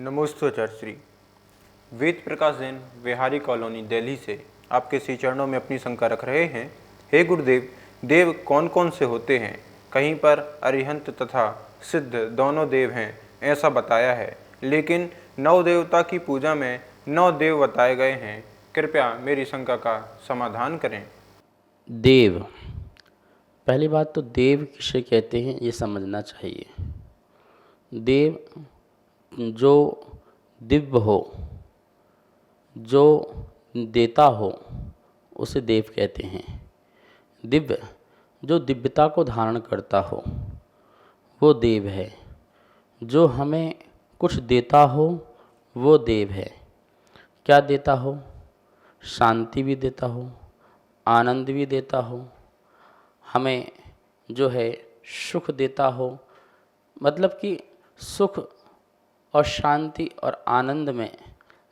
नमोस्तु आचार्य श्री। वेद प्रकाश जैन विहारी कॉलोनी दिल्ली से आपके श्री चरणों में अपनी शंका रख रहे हैं। हे गुरुदेव, देव कौन कौन से होते हैं? कहीं पर अरिहंत तथा सिद्ध दोनों देव हैं ऐसा बताया है, लेकिन नौ देवता की पूजा में 9 देव बताए गए हैं। कृपया मेरी शंका का समाधान करें। देव, पहली बात तो देव किसे कहते हैं ये समझना चाहिए। देव जो दिव्य हो, जो देता हो, उसे देव कहते हैं। दिव्य जो दिव्यता को धारण करता हो वो देव है। जो हमें कुछ देता हो वो देव है। क्या देता हो? शांति भी देता हो, आनंद भी देता हो, हमें जो है सुख देता हो। मतलब कि सुख और शांति और आनंद में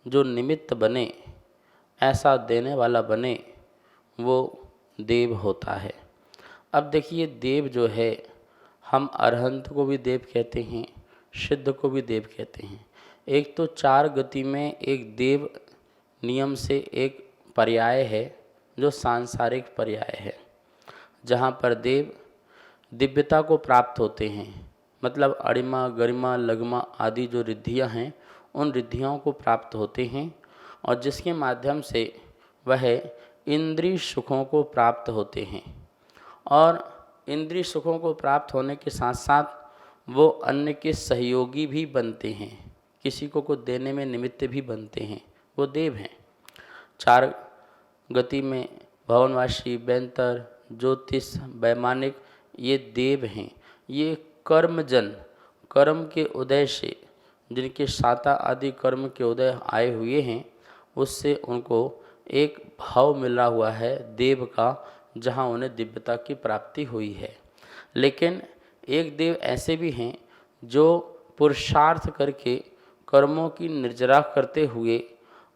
जो निमित्त बने, ऐसा देने वाला बने, वो देव होता है। अब देखिए, देव जो है, हम अरहंत को भी देव कहते हैं, सिद्ध को भी देव कहते हैं। एक तो 4 गति में एक देव नियम से एक पर्याय है जो सांसारिक पर्याय है, जहाँ पर देव दिव्यता को प्राप्त होते हैं। मतलब अणिमा, गरिमा, लघिमा आदि जो रिद्धियाँ हैं, उन रिद्धियों को प्राप्त होते हैं और जिसके माध्यम से वह इंद्रिय सुखों को प्राप्त होते हैं। और इंद्रिय सुखों को प्राप्त होने के साथ साथ वो अन्य के सहयोगी भी बनते हैं, किसी को कुछ देने में निमित्त भी बनते हैं, वो देव हैं। 4 गति में भवनवासी, बैंतर, ज्योतिष, वैमानिक, ये देव हैं। ये कर्मजन, कर्म के उदय से, जिनके शाता आदि कर्म के उदय आए हुए हैं, उससे उनको एक भाव मिला हुआ है देव का, जहाँ उन्हें दिव्यता की प्राप्ति हुई है। लेकिन एक देव ऐसे भी हैं जो पुरुषार्थ करके कर्मों की निर्जरा करते हुए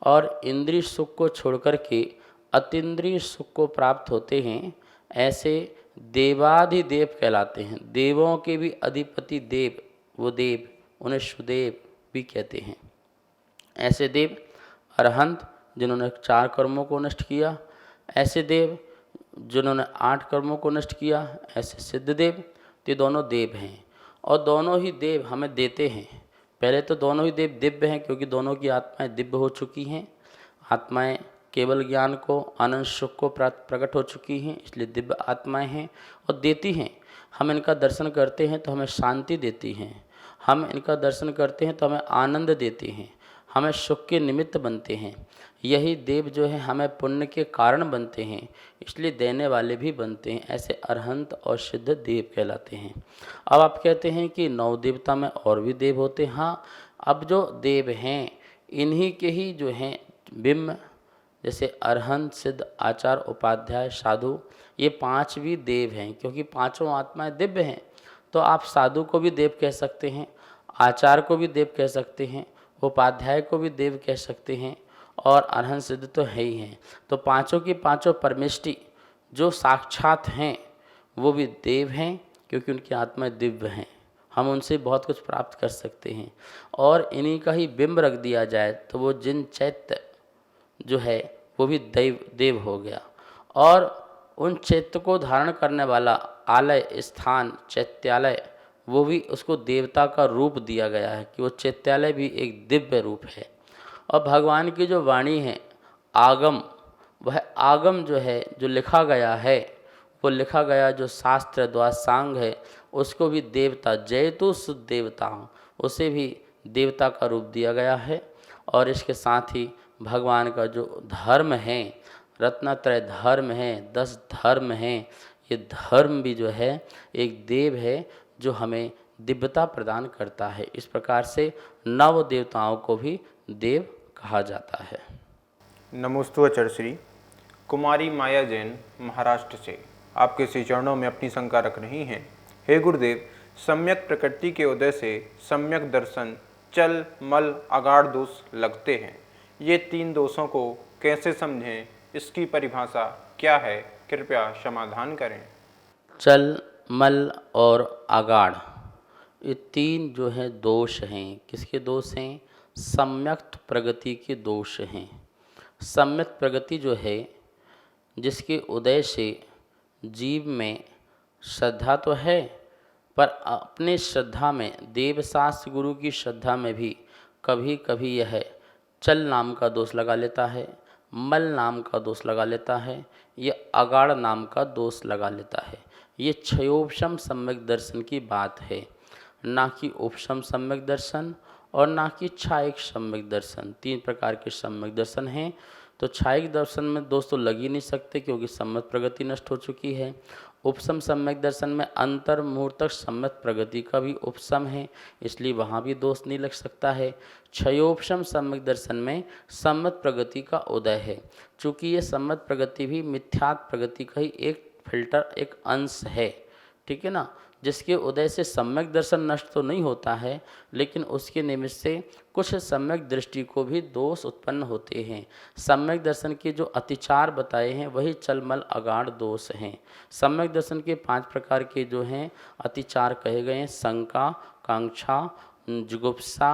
और इंद्रिय सुख को छोड़कर के अतीन्द्रिय सुख को प्राप्त होते हैं। ऐसे देवाधिदेव कहलाते हैं। देवों के भी अधिपति देव, वो देव, उन्हें सुदेव भी कहते हैं। ऐसे देव अरहंत, जिन्होंने 4 कर्मों को नष्ट किया। ऐसे देव जिन्होंने 8 कर्मों को नष्ट किया। ऐसे सिद्ध देव, ये दोनों देव हैं और दोनों ही देव हमें देते हैं। पहले तो दोनों ही देव दिव्य हैं, क्योंकि दोनों की आत्माएं दिव्य हो चुकी हैं। आत्माएं केवल ज्ञान को, आनंद सुख को प्रकट हो चुकी हैं, इसलिए दिव्य आत्माएं हैं और देती हैं। हम इनका दर्शन करते हैं तो हमें शांति देती हैं, हम इनका दर्शन करते हैं तो हमें आनंद देती हैं, हमें सुख के निमित्त बनते हैं। यही देव जो है हमें पुण्य के कारण बनते हैं, इसलिए देने वाले भी बनते हैं। ऐसे अरहंत और सिद्ध देव कहलाते हैं। अब आप कहते हैं कि 9 देवता में और भी देव होते हैं। हाँ, अब जो देव हैं इन्हीं के ही जो हैं बिंब, जैसे अरहंत, सिद्ध, आचार्य, उपाध्याय, साधु, ये 5 भी देव हैं, क्योंकि पांचों आत्माएं दिव्य हैं। तो आप साधु को भी देव कह सकते हैं, आचार्य को भी देव कह सकते हैं, उपाध्याय को भी देव कह सकते हैं, और अरहंत सिद्ध तो है ही हैं। तो पांचों की पांचों परमेष्टि जो साक्षात हैं वो भी देव हैं, क्योंकि उनकी आत्माएं दिव्य हैं। हम उनसे बहुत कुछ प्राप्त कर सकते हैं। और इन्हीं का ही बिंब रख दिया जाए तो वो जिन चैत्य जो है वो भी देव हो गया। और उन चैत्य को धारण करने वाला आलय, स्थान, चैत्यालय, वो भी उसको देवता का रूप दिया गया है कि वो चैत्यालय भी एक दिव्य रूप है। और भगवान की जो वाणी है, आगम, वह आगम जो है, जो लिखा गया है, वो लिखा गया जो शास्त्र द्वासांग है, उसको भी देवता, जयतु शुद्ध देवता, उसे भी देवता का रूप दिया गया है। और इसके साथ ही भगवान का जो धर्म है, रत्नत्रय धर्म है, 10 धर्म हैं, ये धर्म भी जो है एक देव है जो हमें दिव्यता प्रदान करता है। इस प्रकार से 9 देवताओं को भी देव कहा जाता है। नमोस्तु आचार्य श्री। कुमारी माया जैन महाराष्ट्र से आपके श्री चरणों में अपनी शंका रख रही हैं। हे गुरुदेव, सम्यक प्रकृति के उदय से सम्यक दर्शन, चल, मल, अगाढ़ दोष लगते हैं। ये 3 दोषों को कैसे समझें? इसकी परिभाषा क्या है? कृपया समाधान करें। चल, मल और अगाढ़, ये 3 जो हैं दोष हैं। किसके दोष हैं? सम्यक प्रगति के दोष हैं। सम्यक प्रगति जो है, जिसके उदय से जीव में श्रद्धा तो है, पर अपने श्रद्धा में, देवशास्त्र गुरु की श्रद्धा में भी कभी कभी यह चल नाम का दोष लगा लेता है, मल नाम का दोष लगा लेता है, ये अगाड़ नाम का दोष लगा लेता है। ये क्षयोपशम सम्यक दर्शन की बात है, ना कि उपशम सम्यक दर्शन और ना कि छायिक सम्यक दर्शन। तीन प्रकार के सम्यक दर्शन हैं। तो छायिक दर्शन में दोष तो लग ही नहीं सकते, क्योंकि सम्यक प्रगति नष्ट हो चुकी है। उपशम सम्यक दर्शन में अंतर मुहूर्तक सम्यक प्रगति का भी उपशम है, इसलिए वहाँ भी दोष नहीं लग सकता है। क्षयोपशम सम्यक दर्शन में सम्यक प्रगति का उदय है, चूँकि ये सम्यक प्रगति भी मिथ्यात्व प्रगति का ही एक फिल्टर, एक अंश है, ठीक है ना, जिसके उदय से सम्यक दर्शन नष्ट तो नहीं होता है, लेकिन उसके निमित्त से कुछ सम्यक दृष्टि को भी दोष उत्पन्न होते हैं। सम्यक दर्शन के जो अतिचार बताए हैं वही चलमल अगाड़ दोष हैं। सम्यक दर्शन के 5 प्रकार के जो हैं अतिचार कहे गए हैं, शंका, कांक्षा, जुगुप्सा,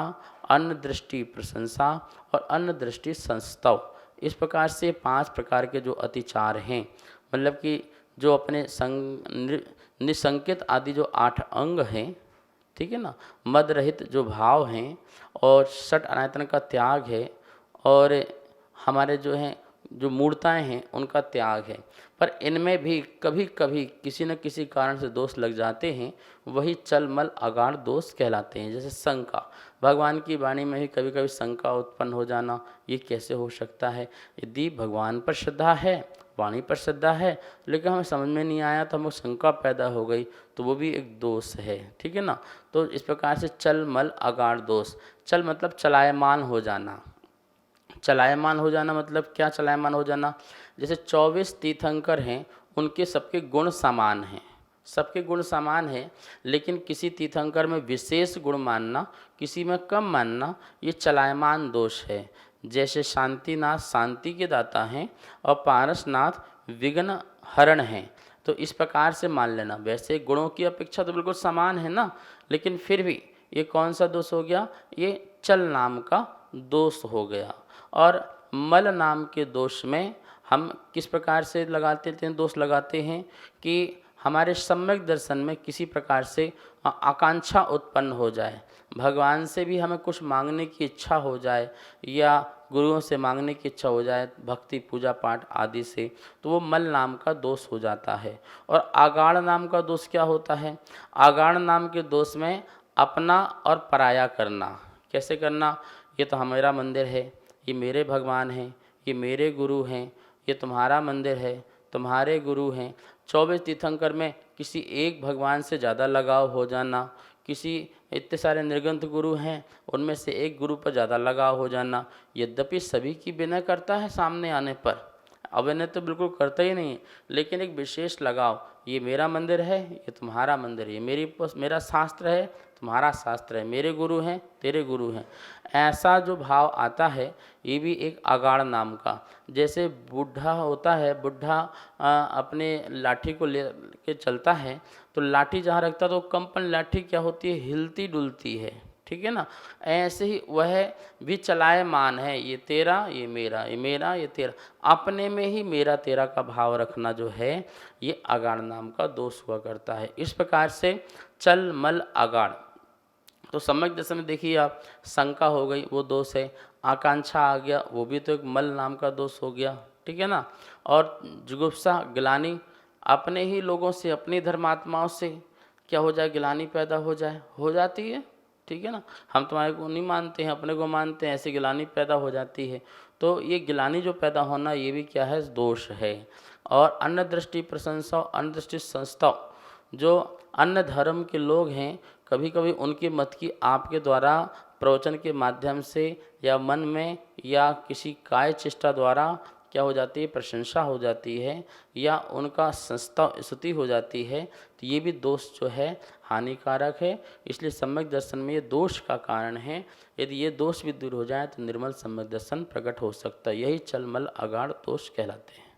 अन्न दृष्टि प्रशंसा और अन्न दृष्टि संस्तव। इस प्रकार से 5 प्रकार के जो अतिचार हैं, मतलब कि जो अपने निसंकेत आदि जो 8 अंग हैं, ठीक है ना, मद रहित जो भाव हैं और षट आयतन का त्याग है, और हमारे जो हैं जो मूर्ताएं हैं उनका त्याग है, पर इनमें भी कभी कभी किसी न किसी कारण से दोष लग जाते हैं, वही चलमल अगाड़ दोष कहलाते हैं। जैसे शंका, भगवान की वाणी में ही कभी कभी शंका उत्पन्न हो जाना, ये कैसे हो सकता है? यदि भगवान पर श्रद्धा है, वाणी पर श्रद्धा है, लेकिन हमें समझ में नहीं आया तो हमें शंका पैदा हो गई, तो वो भी एक दोष है, ठीक है ना। तो इस प्रकार से चल मल अगाड़ दोष। चल मतलब चलायमान हो जाना। चलायमान हो जाना मतलब क्या? चलायमान हो जाना, जैसे 24 तीर्थंकर हैं, उनके सबके गुण समान हैं, सबके गुण समान हैं, लेकिन किसी तीर्थंकर में विशेष गुण मानना, किसी में कम मानना, ये चलायमान दोष है। जैसे शांतिनाथ शांति के दाता हैं और पारसनाथ विघ्न हरण हैं, तो इस प्रकार से मान लेना। वैसे गुणों की अपेक्षा तो बिल्कुल समान है ना, लेकिन फिर भी ये कौन सा दोष हो गया? ये चल नाम का दोष हो गया। और मल नाम के दोष में हम किस प्रकार से लगाते थे, दोष लगाते हैं कि हमारे सम्यक दर्शन में किसी प्रकार से आकांक्षा उत्पन्न हो जाए, भगवान से भी हमें कुछ मांगने की इच्छा हो जाए या गुरुओं से मांगने की इच्छा हो जाए, भक्ति पूजा पाठ आदि से, तो वो मल नाम का दोष हो जाता है। और आगाड़ नाम का दोष क्या होता है? आगाड़ नाम के दोष में अपना और पराया करना। कैसे करना? ये तो हमारा मंदिर है, ये मेरे भगवान हैं, ये मेरे गुरु हैं, ये तुम्हारा मंदिर है, तुम्हारे गुरु हैं। 24 तीर्थंकर में किसी एक भगवान से ज़्यादा लगाव हो जाना, किसी इतने सारे निर्गंथ गुरु हैं उनमें से एक गुरु पर ज़्यादा लगाव हो जाना, यद्यपि सभी की विनय करता है सामने आने पर, अविनय तो बिल्कुल करता ही नहीं है, लेकिन एक विशेष लगाव, ये मेरा मंदिर है, ये तुम्हारा मंदिर है, ये मेरा शास्त्र है, तुम्हारा शास्त्र है, मेरे गुरु हैं, तेरे गुरु हैं, ऐसा जो भाव आता है, ये भी एक आगाड़ नाम का। जैसे बुढ़ा होता है, बुढ़ा अपने लाठी को ले के चलता है, तो लाठी जहाँ रखता है तो कंपन लाठी क्या होती है? हिलती डुलती है, ठीक है ना। ऐसे ही वह भी चलायमान है, ये तेरा, ये मेरा, ये मेरा, ये तेरा, अपने में ही मेरा तेरा का भाव रखना जो है, ये आगाड़ नाम का दोष हुआ करता है। इस प्रकार से चल मल आगाड़। तो सम्यक दर्शन में देखिए आप, शंका हो गई, वो दोष है। आकांक्षा आ गया, वो भी तो एक मल नाम का दोष हो गया, ठीक है ना। और जुगुप्सा ग्लानि, अपने ही लोगों से, अपनी धर्मात्माओं से क्या हो जाए? गिलानी पैदा हो जाए, हो जाती है, ठीक है ना। हम तुम्हारे को नहीं मानते हैं, अपने को मानते हैं, ऐसी गिलानी पैदा हो जाती है। तो ये गिलानी जो पैदा होना, ये भी क्या है? दोष है। और अन्न दृष्टि प्रशंसा, अन्न दृष्टि संस्था, जो अन्य धर्म के लोग हैं, कभी कभी उनके मत की आपके द्वारा प्रवचन के माध्यम से या मन में या किसी काय चेष्टा द्वारा क्या हो जाती है? प्रशंसा हो जाती है, या उनका संस्था स्तुति हो जाती है, तो ये भी दोष जो है हानिकारक है। इसलिए सम्यक दर्शन में ये दोष का कारण है। यदि ये दोष भी दूर हो जाए तो निर्मल सम्यक दर्शन प्रकट हो सकता है। यही चलमल अगाड़ दोष कहलाते हैं।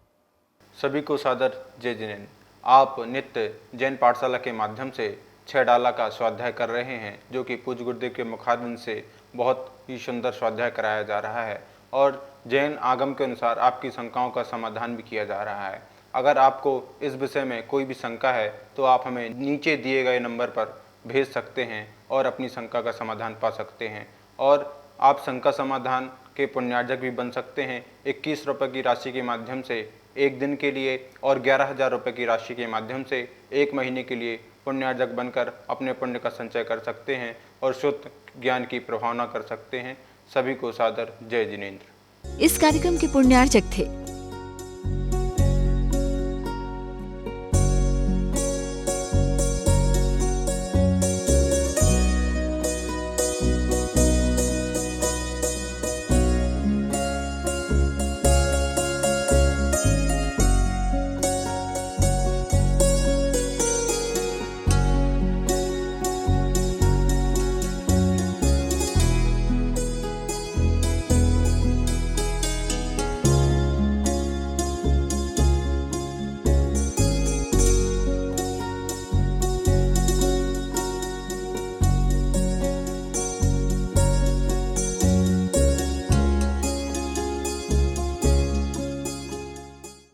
सभी को सादर जय जिनेन्द्र। आप नित्य जैन पाठशाला के माध्यम से 6 डाला का स्वाध्याय कर रहे हैं, जो कि पूज्य गुरुदेव के मुखारबिंद से बहुत ही सुंदर स्वाध्याय कराया जा रहा है और जैन आगम के अनुसार आपकी शंकाओं का समाधान भी किया जा रहा है। अगर आपको इस विषय में कोई भी शंका है तो आप हमें नीचे दिए गए नंबर पर भेज सकते हैं और अपनी शंका का समाधान पा सकते हैं। और आप शंका समाधान के पुण्यार्जक भी बन सकते हैं 21 रुपये की राशि के माध्यम से एक दिन के लिए और 11,000 रुपये की राशि के माध्यम से 1 महीने के लिए पुण्यार्जक बनकर अपने पुण्य का संचय कर सकते हैं और शुद्ध ज्ञान की प्रभावना कर सकते हैं। सभी को सादर जय जिनेंद्र। इस कार्यक्रम के पुण्यार्जक थे